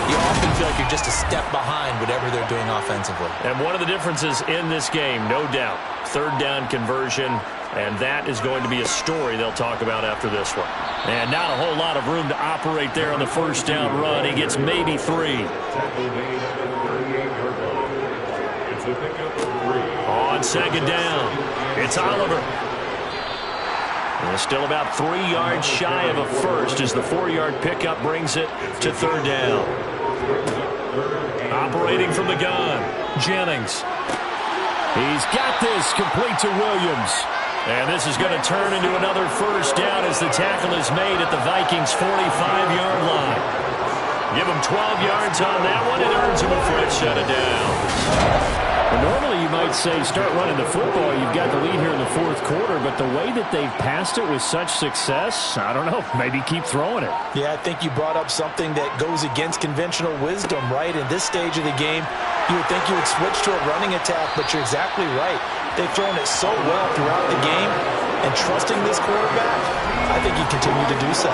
You often feel like you're just a step behind whatever they're doing offensively. And one of the differences in this game, no doubt, 3rd down conversion, and that is going to be a story they'll talk about after this one. And not a whole lot of room to operate there on the 1st down run. He gets maybe 3. On 2nd down, it's Oliver. And still about 3 yards shy of a first as the 4-yard pickup brings it to 3rd down. Operating from the gun, Jennings. He's got this complete to Williams. And this is going to turn into another 1st down as the tackle is made at the Vikings' 45-yard line. Give him 12 yards on that one. It earns him a fresh set of downs. Well, normally you might say start running the football. You've got the lead here in the 4th quarter, but the way that they've passed it with such success, I don't know, maybe keep throwing it. Yeah, I think you brought up something that goes against conventional wisdom, right? In this stage of the game, you would think you would switch to a running attack, but you're exactly right. They've thrown it so well throughout the game, and trusting this quarterback, I think he continued to do so.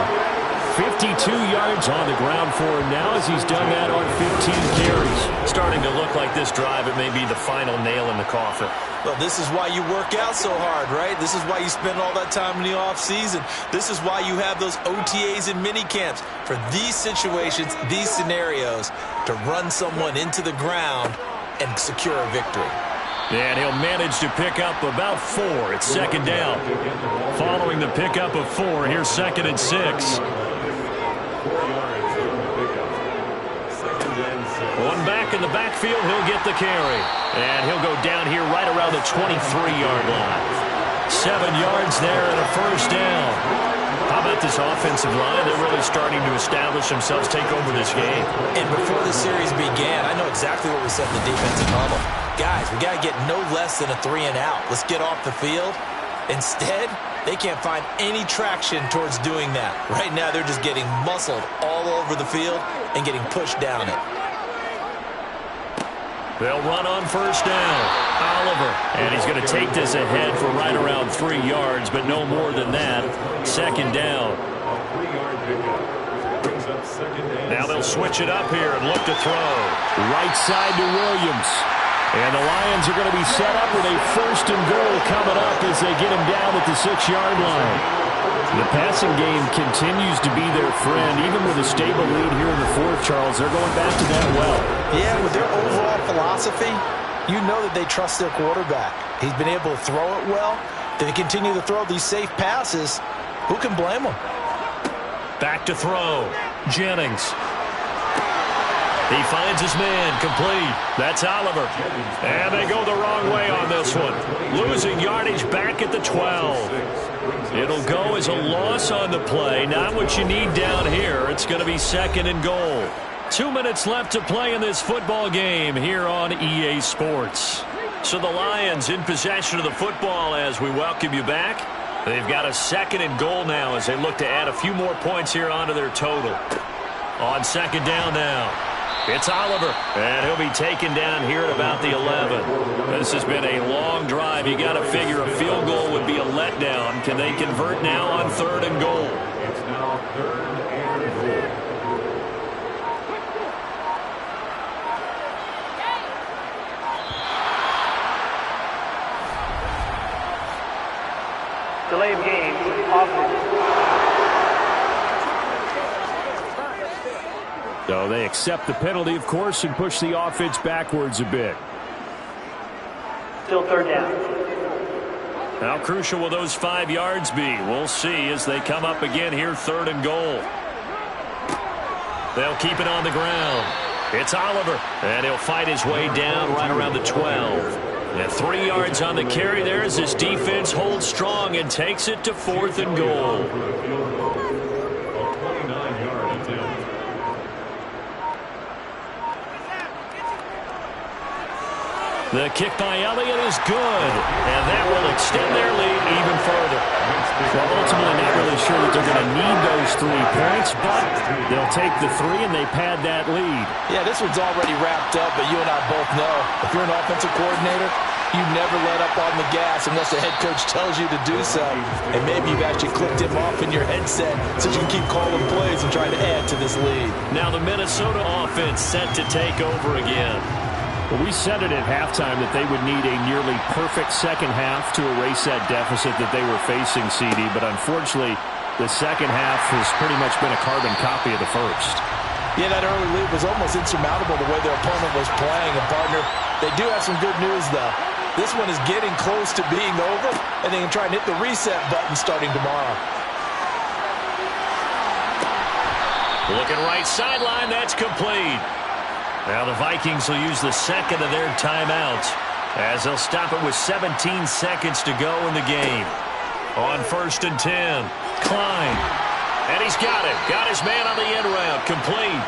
52 yards on the ground for him now as he's done that on 15 carries. Starting to look like this drive, it may be the final nail in the coffin. Well, this is why you work out so hard, right? This is why you spend all that time in the offseason. This is why you have those OTAs and mini camps for these situations, these scenarios, to run someone into the ground and secure a victory. And he'll manage to pick up about 4. It's 2nd down. Following the pickup of 4, here's 2nd and 6. One back in the backfield, he'll get the carry. And he'll go down here right around the 23-yard line. 7 yards there and a 1st down. How about this offensive line, they're really starting to establish themselves, take over this game. And before the series began, I know exactly what we said in the defensive huddle. Guys, we got to get no less than a 3-and-out. Let's get off the field. Instead, they can't find any traction towards doing that. Right now, they're just getting muscled all over the field and getting pushed down it. They'll run on first down. Oliver. And he's going to take this ahead for right around 3 yards, but no more than that. Second down. Now they'll switch it up here and look to throw. Right side to Williams. And the Lions are going to be set up with a first and goal coming up as they get him down at the 6-yard line. The passing game continues to be their friend. Even with a stable lead here in the fourth, Charles, they're going back to that well. Yeah, with their overall philosophy, you know that they trust their quarterback. He's been able to throw it well. They continue to throw these safe passes. Who can blame them? Back to throw. Jennings. He finds his man, complete. That's Oliver. And they go the wrong way on this one. Losing yardage back at the 12. It'll go as a loss on the play. Not what you need down here. It's going to be second and goal. 2 minutes left to play in this football game here on EA Sports. So the Lions in possession of the football as we welcome you back. They've got a second and goal now as they look to add a few more points here onto their total. On second down now. It's Oliver, and he'll be taken down here at about the 11. This has been a long drive. You got to figure a field goal would be a letdown. Can they convert now on third and goal? It's now third and goal. Delay of game, offense. So they accept the penalty, of course, and push the offense backwards a bit. Still third down. How crucial will those 5 yards be? We'll see as they come up again here, third and goal. They'll keep it on the ground. It's Oliver, and he'll fight his way down right around the 12. And 3 yards on the carry there as this defense holds strong and takes it to fourth and goal. The kick by Elliott is good, and that will extend their lead even further. Well, ultimately not really sure that they're going to need those 3 points, but they'll take the 3 and they pad that lead. Yeah, this one's already wrapped up, but you and I both know if you're an offensive coordinator, you never let up on the gas unless the head coach tells you to do so. And maybe you've actually clicked him off in your headset so you can keep calling plays and trying to add to this lead. Now the Minnesota offense set to take over again. Well, we said it at halftime that they would need a nearly perfect second half to erase that deficit that they were facing, CD. But unfortunately, the second half has pretty much been a carbon copy of the first. Yeah, that early lead was almost insurmountable the way their opponent was playing. And, partner, they do have some good news, though. This one is getting close to being over, and they can try and hit the reset button starting tomorrow. Looking right sideline, that's complete. Now the Vikings will use the second of their timeouts as they'll stop it with 17 seconds to go in the game. On first and 10, Klein. And he's got it. Got his man on the end route. Complete.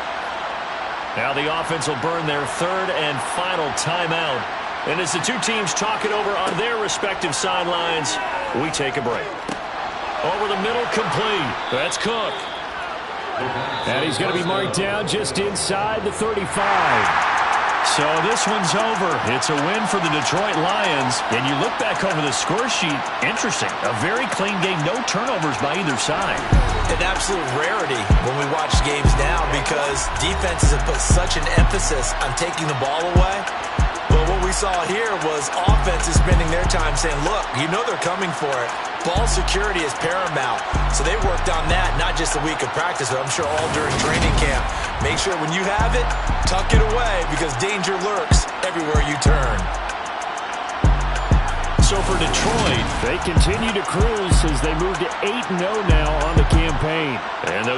Now the offense will burn their third and final timeout. And as the two teams talk it over on their respective sidelines, we take a break. Over the middle, complete. That's Cook. And he's going to be marked down just inside the 35. So this one's over. It's a win for the Detroit Lions. And you look back over the score sheet, interesting. A very clean game, no turnovers by either side. An absolute rarity when we watch games now because defenses have put such an emphasis on taking the ball away. But what we saw here was offenses spending their time saying, look, you know they're coming for it. Ball security is paramount. So they worked on that, not just a week of practice, but I'm sure all during training camp. Make sure when you have it, tuck it away because danger lurks everywhere you turn. So for Detroit, they continue to cruise as they move to 8-0 now on the campaign. And they'll get